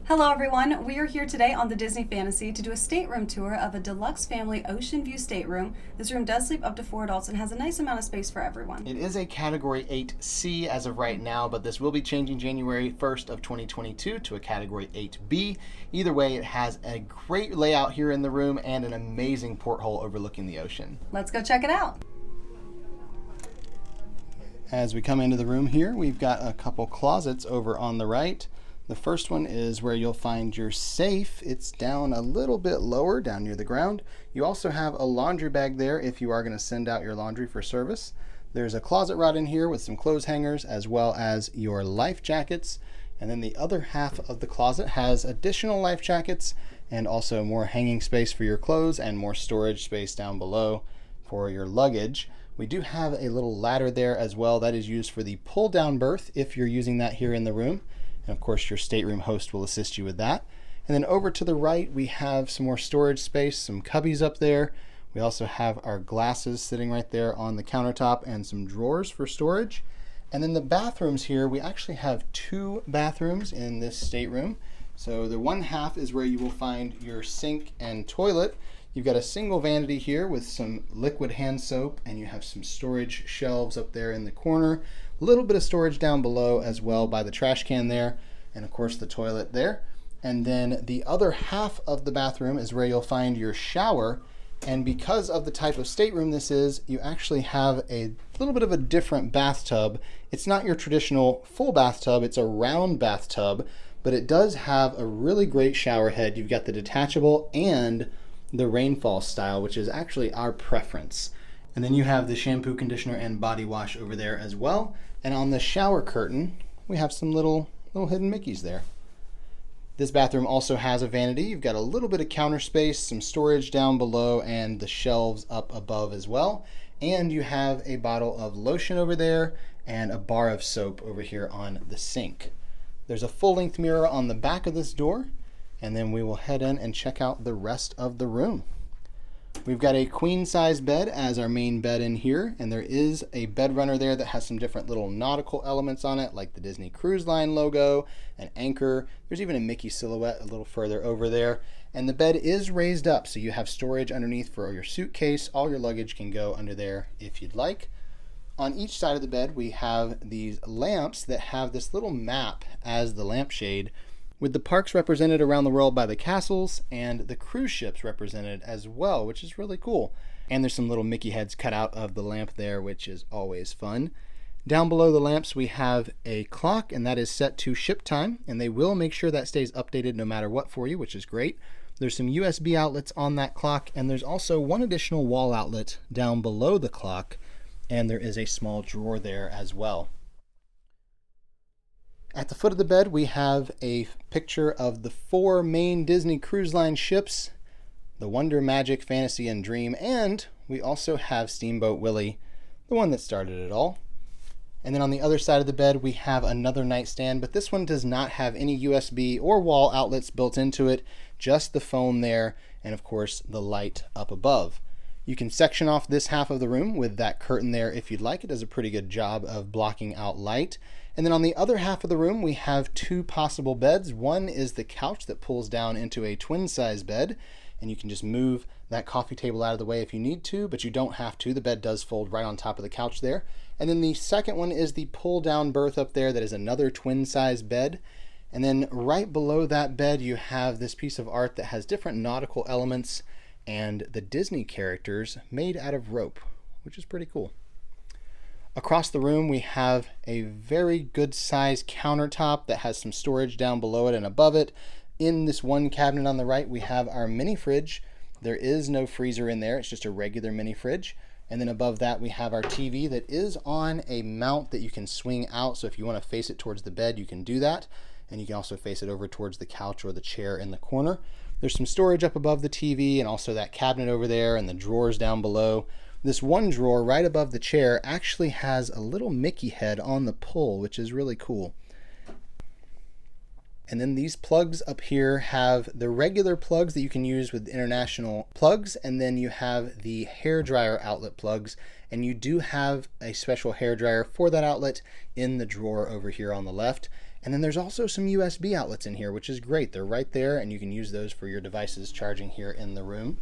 Hello everyone, we are here today on the Disney Fantasy to do a stateroom tour of a Deluxe Family Oceanview Stateroom. This room does sleep up to 4 adults and has a nice amount of space for everyone. It is a Category 8C as of right now, but this will be changing January 1st of 2022 to a Category 8B. Either way, it has a great layout here in the room and an amazing porthole overlooking the ocean. Let's go check it out. As we come into the room here, we've got a couple closets over on the right. The first one is where you'll find your safe. It's down a little bit lower, down near the ground. You also have a laundry bag there if you are going to send out your laundry for service. There's a closet rod in here with some clothes hangers as well as your life jackets. And then the other half of the closet has additional life jackets and also more hanging space for your clothes and more storage space down below for your luggage. We do have a little ladder there as well that is used for the pull down berth if you're using that here in the room. And of course, your stateroom host will assist you with that. And then over to the right, we have some more storage space, some cubbies up there. We also have our glasses sitting right there on the countertop and some drawers for storage. And then the bathrooms here, we actually have 2 bathrooms in this stateroom. So the one half is where you will find your sink and toilet. You've got a single vanity here with some liquid hand soap, and you have some storage shelves up there in the corner. A little bit of storage down below as well by the trash can there, and of course the toilet there. And then the other half of the bathroom is where you'll find your shower. And because of the type of stateroom this is, you actually have a little bit of a different bathtub. It's not your traditional full bathtub, it's a round bathtub, but it does have a really great shower head. You've got the detachable and the rainfall style, which is actually our preference. And then you have the shampoo, conditioner, and body wash over there as well. And on the shower curtain, we have some little hidden Mickeys there. This bathroom also has a vanity. You've got a little bit of counter space, some storage down below, and the shelves up above as well. And you have a bottle of lotion over there and a bar of soap over here on the sink. There's a full-length mirror on the back of this door, and then we will head in and check out the rest of the room. We've got a queen size bed as our main bed in here, and there is a bed runner there that has some different little nautical elements on it, like the Disney Cruise Line logo, an anchor. There's even a Mickey silhouette a little further over there. And the bed is raised up, so you have storage underneath for your suitcase. All your luggage can go under there if you'd like. On each side of the bed, we have these lamps that have this little map as the lampshade, with the parks represented around the world by the castles and the cruise ships represented as well, which is really cool. And there's some little Mickey heads cut out of the lamp there, which is always fun. Down below the lamps, we have a clock, and that is set to ship time, and they will make sure that stays updated no matter what for you, which is great. There's some USB outlets on that clock, and there's also one additional wall outlet down below the clock, and there is a small drawer there as well. At the foot of the bed, we have a picture of the 4 main Disney Cruise Line ships, the Wonder, Magic, Fantasy, and Dream, and we also have Steamboat Willie, the one that started it all. And then on the other side of the bed, we have another nightstand, but this one does not have any USB or wall outlets built into it, just the phone there, and of course the light up above. You can section off this half of the room with that curtain there if you'd like. It does a pretty good job of blocking out light. And then on the other half of the room, we have 2 possible beds. One is the couch that pulls down into a twin size bed, and you can just move that coffee table out of the way if you need to, but you don't have to. The bed does fold right on top of the couch there. And then the second one is the pull down berth up there that is another twin size bed. And then right below that bed, you have this piece of art that has different nautical elements and the Disney characters made out of rope, which is pretty cool. Across the room, we have a very good sized countertop that has some storage down below it and above it. In this one cabinet on the right, we have our mini fridge. There is no freezer in there. It's just a regular mini fridge. And then above that, we have our TV that is on a mount that you can swing out. So if you want to face it towards the bed, you can do that. And you can also face it over towards the couch or the chair in the corner. There's some storage up above the TV and also that cabinet over there and the drawers down below. This one drawer right above the chair actually has a little Mickey head on the pull, which is really cool. And then these plugs up here have the regular plugs that you can use with international plugs, and then you have the hair dryer outlet plugs, and you do have a special hair dryer for that outlet in the drawer over here on the left. And then there's also some USB outlets in here, which is great. They're right there, and you can use those for your devices charging here in the room.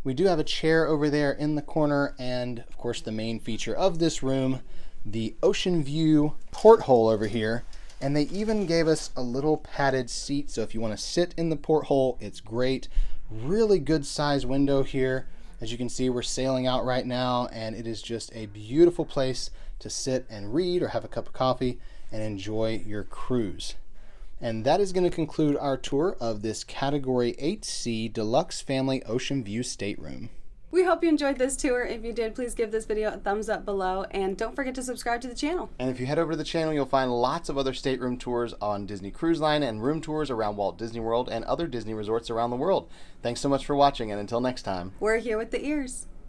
We do have a chair over there in the corner, and of course the main feature of this room, the ocean view porthole over here. And they even gave us a little padded seat, so if you want to sit in the porthole, it's great. Really good size window here. As you can see, we're sailing out right now, and it is just a beautiful place to sit and read or have a cup of coffee and enjoy your cruise. And that is going to conclude our tour of this Category 8C Deluxe Family Oceanview Stateroom. We hope you enjoyed this tour. If you did, please give this video a thumbs up below, and don't forget to subscribe to the channel. And if you head over to the channel, you'll find lots of other stateroom tours on Disney Cruise Line and room tours around Walt Disney World and other Disney resorts around the world. Thanks so much for watching, and until next time. We're here with the ears.